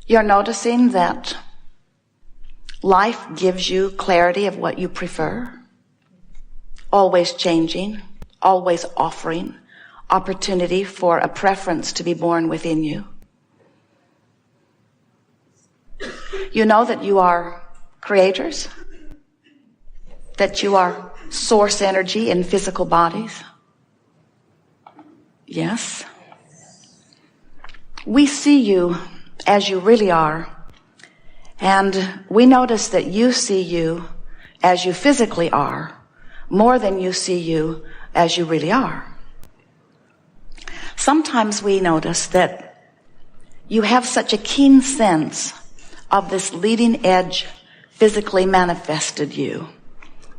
You're noticing that life gives you clarity of what you prefer, always changing, always offering opportunity for a preference to be born within you. You know that you are creators, that you are source energy in physical bodies. Yes. We see you as you really are, and we notice that you see you as you physically are more than you see you as you really are. Sometimes we notice that you have such a keen sense of this leading edge physically manifested you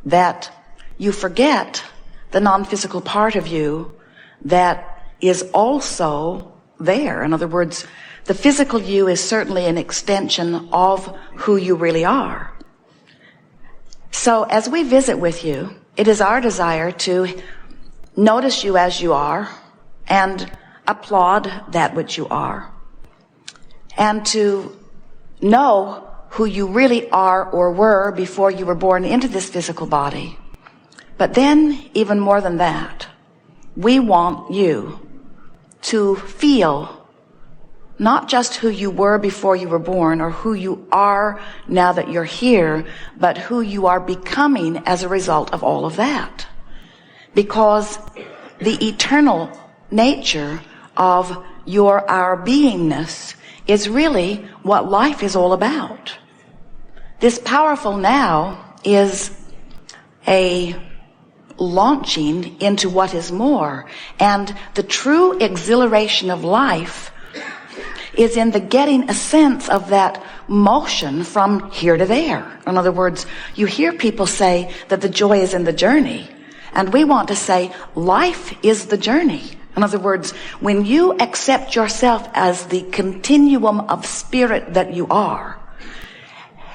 that you forget the non-physical part of you that is also there. In other words, the physical you is certainly an extension of who you really are. So as we visit with you, it is our desire to notice you as you are and applaud that which you are, and to know who you really are or were before you were born into this physical body. But then, even more than that, we want you to feel not just who you were before you were born or who you are now that you're here, but who you are becoming as a result of all of that. Because the eternal nature of our beingness is really what life is all about. This powerful now is a launching into what is more. And the true exhilaration of life is in the getting a sense of that motion from here to there. In other words, you hear people say that the joy is in the journey. And we want to say life is the journey. In other words, when you accept yourself as the continuum of spirit that you are,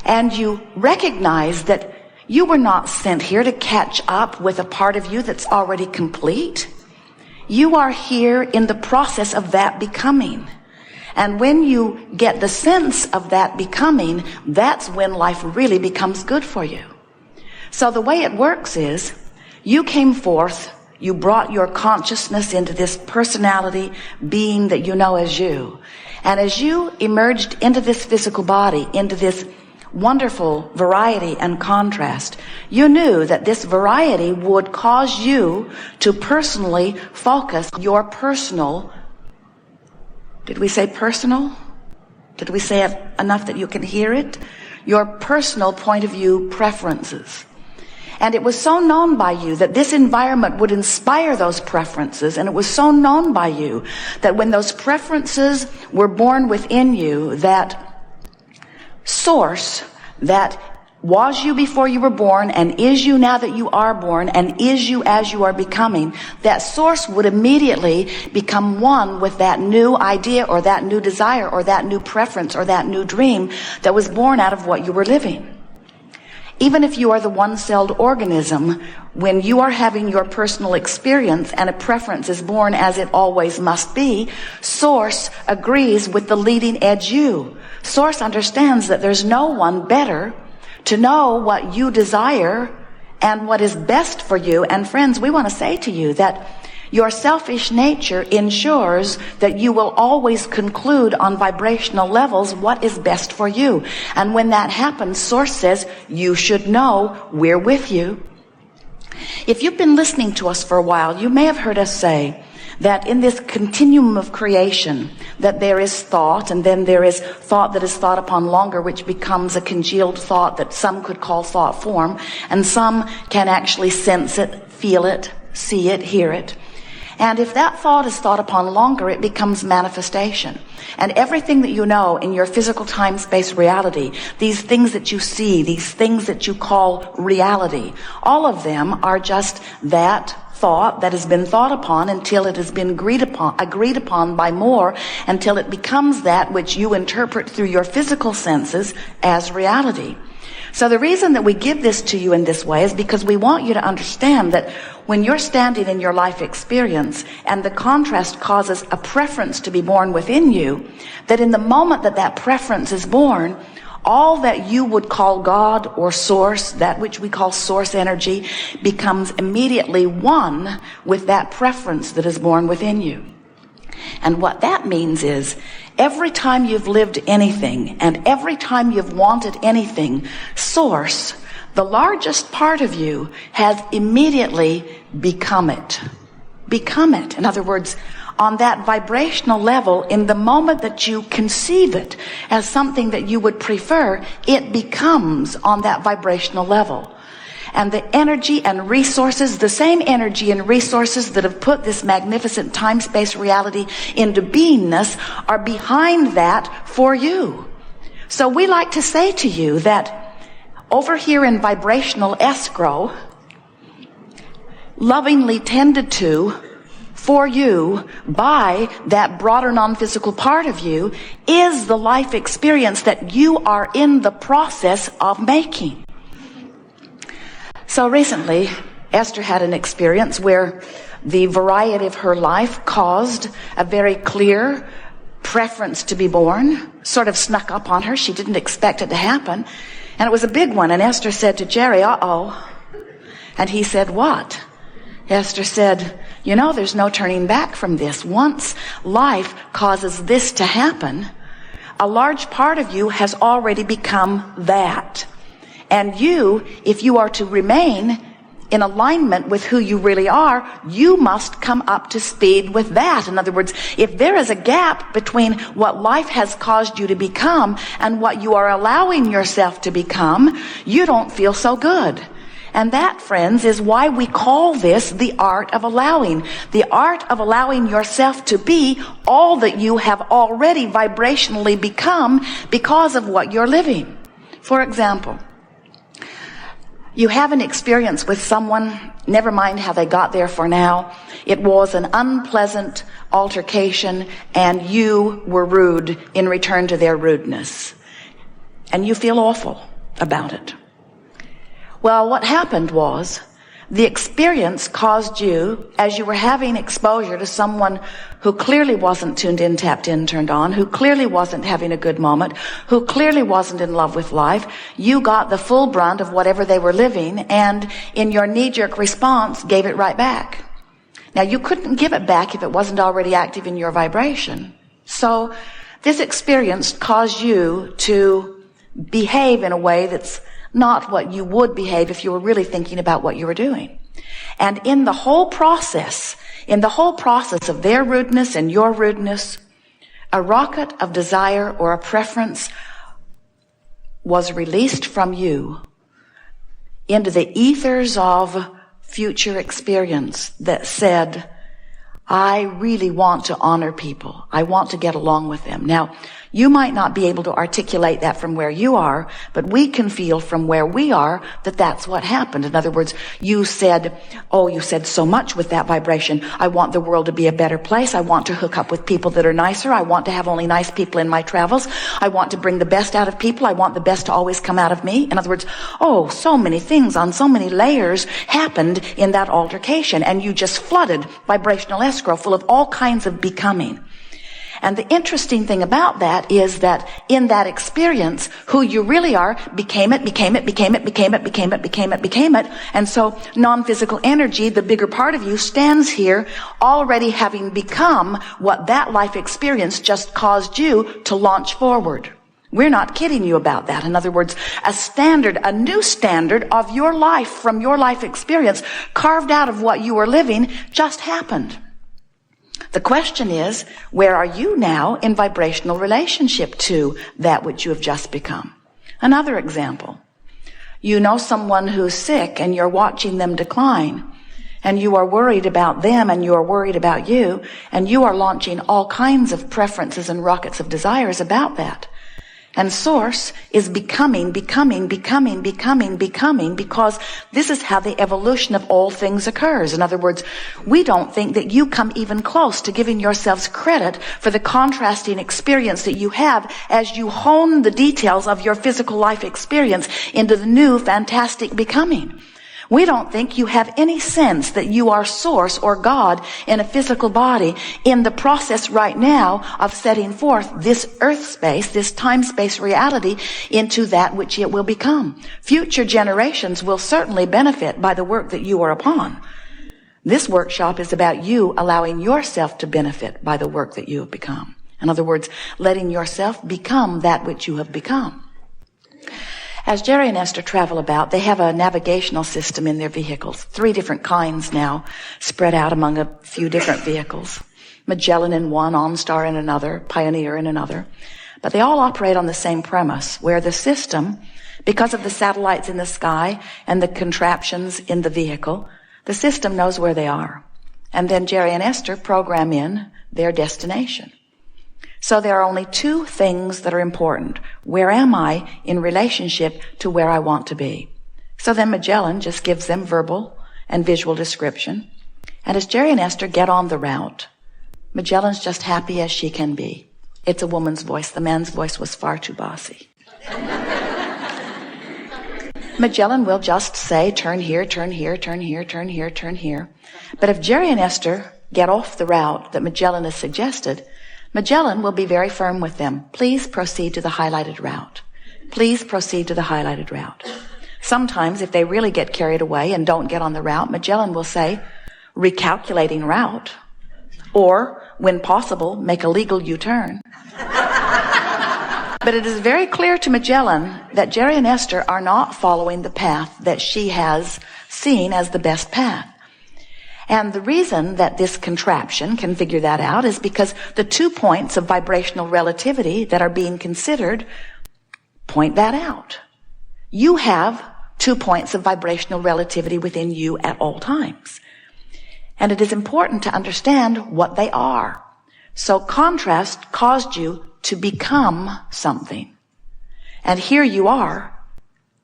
and you recognize that you were not sent here to catch up with a part of you that's already complete, you are here in the process of that becoming. And when you get the sense of that becoming, that's when life really becomes good for you. So the way it works is, you came forth, you brought your consciousness into this personality being that you know as you. And as you emerged into this physical body, into this wonderful variety and contrast, you knew that this variety would cause you to personally focus your personal, did we say personal? Did we say it enough that you can hear it? Your personal point of view preferences. And it was so known by you that this environment would inspire those preferences, and it was so known by you that when those preferences were born within you, that source that was you before you were born and is you now that you are born and is you as you are becoming, that source would immediately become one with that new idea or that new desire or that new preference or that new dream that was born out of what you were living. Even if you are the one-celled organism, when you are having your personal experience and a preference is born as it always must be, Source agrees with the leading edge you. Source understands that there's no one better to know what you desire and what is best for you. And friends, we want to say to you that your selfish nature ensures that you will always conclude on vibrational levels what is best for you. And when that happens, Source says, you should know we're with you. If you've been listening to us for a while, you may have heard us say that in this continuum of creation, that there is thought, and then there is thought that is thought upon longer, which becomes a congealed thought that some could call thought form, and some can actually sense it, feel it, see it, hear it. And if that thought is thought upon longer, it becomes manifestation. And everything that you know in your physical time-space reality, these things that you see, these things that you call reality, all of them are just that thought that has been thought upon until it has been agreed upon by more, until it becomes that which you interpret through your physical senses as reality. So the reason that we give this to you in this way is because we want you to understand that when you're standing in your life experience and the contrast causes a preference to be born within you, that in the moment that that preference is born, all that you would call God or source, that which we call source energy, becomes immediately one with that preference that is born within you. And what that means is every time you've lived anything and every time you've wanted anything, source, the largest part of you, has immediately become it. Become it. In other words, on that vibrational level, in the moment that you conceive it as something that you would prefer, it becomes on that vibrational level. And the energy and resources, the same energy and resources that have put this magnificent time-space reality into beingness, are behind that for you. So we like to say to you that over here in vibrational escrow, lovingly tended to for you by that broader non-physical part of you, is the life experience that you are in the process of making. So recently, Esther had an experience where the variety of her life caused a very clear preference to be born, sort of snuck up on her. She didn't expect it to happen. And it was a big one. And Esther said to Jerry, uh-oh. And he said, what? Esther said, you know, there's no turning back from this. Once life causes this to happen, a large part of you has already become that. And you, if you are to remain in alignment with who you really are, you must come up to speed with that. In other words, if there is a gap between what life has caused you to become and what you are allowing yourself to become, you don't feel so good. And that, friends, is why we call this the art of allowing. The art of allowing yourself to be all that you have already vibrationally become because of what you're living. For example, you have an experience with someone, never mind how they got there for now. It was an unpleasant altercation and you were rude in return to their rudeness. And you feel awful about it. Well, what happened was the experience caused you, as you were having exposure to someone who clearly wasn't tuned in, tapped in, turned on, who clearly wasn't having a good moment, who clearly wasn't in love with life, you got the full brunt of whatever they were living and in your knee-jerk response gave it right back. Now, you couldn't give it back if it wasn't already active in your vibration. So this experience caused you to behave in a way that's not what you would behave if you were really thinking about what you were doing. And in the whole process of their rudeness and your rudeness, a rocket of desire or a preference was released from you into the ethers of future experience that said, I really want to honor people. I want to get along with them. Now, you might not be able to articulate that from where you are, but we can feel from where we are that that's what happened. In other words, you said so much with that vibration. I want the world to be a better place. I want to hook up with people that are nicer. I want to have only nice people in my travels. I want to bring the best out of people. I want the best to always come out of me. In other words, so many things on so many layers happened in that altercation, and you just flooded vibrational escrow full of all kinds of becoming. And the interesting thing about that is that in that experience, who you really are became it. And so non-physical energy, the bigger part of you, stands here already having become what that life experience just caused you to launch forward. We're not kidding you about that. In other words, a new standard of your life from your life experience carved out of what you were living just happened. The question is, where are you now in vibrational relationship to that which you have just become? Another example. You know someone who's sick and you're watching them decline, and you are worried about them and you are worried about you, and you are launching all kinds of preferences and rockets of desires about that. And source is becoming, because this is how the evolution of all things occurs. In other words, we don't think that you come even close to giving yourselves credit for the contrasting experience that you have as you hone the details of your physical life experience into the new fantastic becoming. We don't think you have any sense that you are source or God in a physical body in the process right now of setting forth this earth space, this time-space reality into that which it will become. Future generations will certainly benefit by the work that you are upon. This workshop is about you allowing yourself to benefit by the work that you have become. In other words, letting yourself become that which you have become. As Jerry and Esther travel about, they have a navigational system in their vehicles. 3 different kinds now, spread out among a few different vehicles. Magellan in one, OnStar in another, Pioneer in another. But they all operate on the same premise, where the system, because of the satellites in the sky and the contraptions in the vehicle, the system knows where they are. And then Jerry and Esther program in their destination. So there are only 2 things that are important. Where am I in relationship to where I want to be? So then Magellan just gives them verbal and visual description. And as Jerry and Esther get on the route, Magellan's just happy as she can be. It's a woman's voice. The man's voice was far too bossy. Magellan will just say, turn here, turn here, turn here, turn here, turn here. But if Jerry and Esther get off the route that Magellan has suggested, Magellan will be very firm with them. Please proceed to the highlighted route. Please proceed to the highlighted route. Sometimes, if they really get carried away and don't get on the route, Magellan will say, recalculating route, or, when possible, make a legal U-turn. But it is very clear to Magellan that Jerry and Esther are not following the path that she has seen as the best path. And the reason that this contraption can figure that out is because the 2 points of vibrational relativity that are being considered point that out. You have 2 points of vibrational relativity within you at all times. And it is important to understand what they are. So contrast caused you to become something. And here you are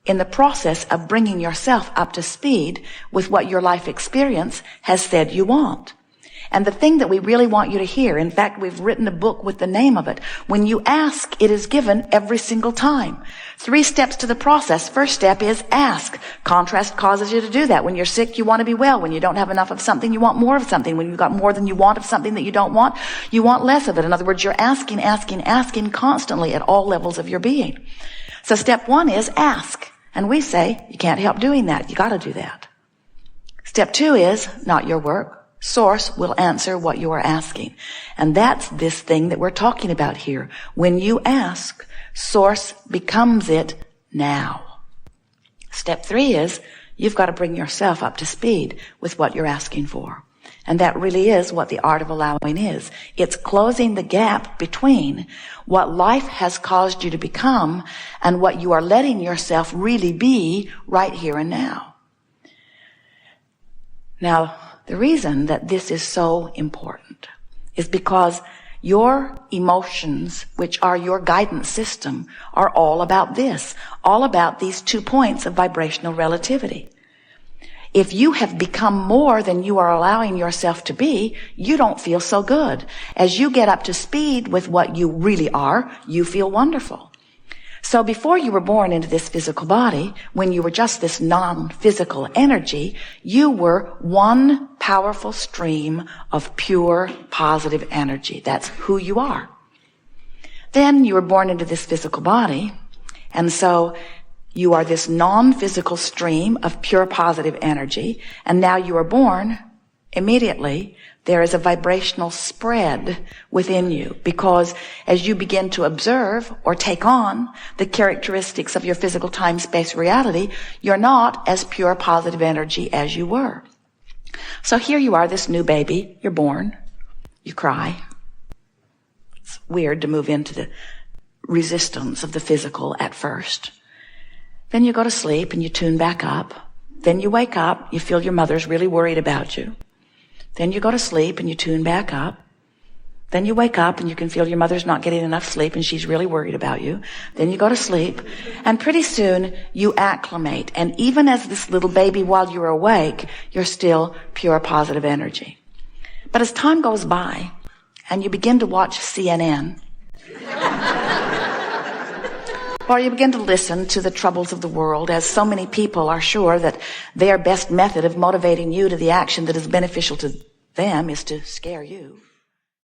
in the process of bringing yourself up to speed with what your life experience has said you want. And the thing that we really want you to hear, in fact, we've written a book with the name of it. When you ask, it is given every single time. 3 steps to the process. First step is ask. Contrast causes you to do that. When you're sick, you want to be well. When you don't have enough of something, you want more of something. When you've got more than you want of something that you don't want, you want less of it. In other words, you're asking constantly at all levels of your being. So step 1 is ask. And we say, you can't help doing that. You got to do that. Step 2 is not your work. Source will answer what you are asking. And that's this thing that we're talking about here. When you ask, Source becomes it now. Step 3 is you've got to bring yourself up to speed with what you're asking for. And that really is what the art of allowing is. It's closing the gap between what life has caused you to become and what you are letting yourself really be right here and now. Now, the reason that this is so important is because your emotions, which are your guidance system, are all about this, all about these 2 points of vibrational relativity. If you have become more than you are allowing yourself to be, you don't feel so good. As you get up to speed with what you really are, you feel wonderful. So before you were born into this physical body, when you were just this non-physical energy, you were one powerful stream of pure positive energy. That's who you are. Then you were born into this physical body, and so you are this non-physical stream of pure positive energy, and now you are born immediately. There is a vibrational spread within you, because as you begin to observe or take on the characteristics of your physical time-space reality, you're not as pure positive energy as you were. So here you are, this new baby, you're born, you cry. It's weird to move into the resistance of the physical at first. Then you go to sleep and you tune back up. Then you wake up, you feel your mother's really worried about you. Then you go to sleep and you tune back up. Then you wake up and you can feel your mother's not getting enough sleep and she's really worried about you. Then you go to sleep and pretty soon you acclimate. And even as this little baby while you're awake, you're still pure positive energy. But as time goes by and you begin to watch CNN, or you begin to listen to the troubles of the world, as so many people are sure that their best method of motivating you to the action that is beneficial to them is to scare you.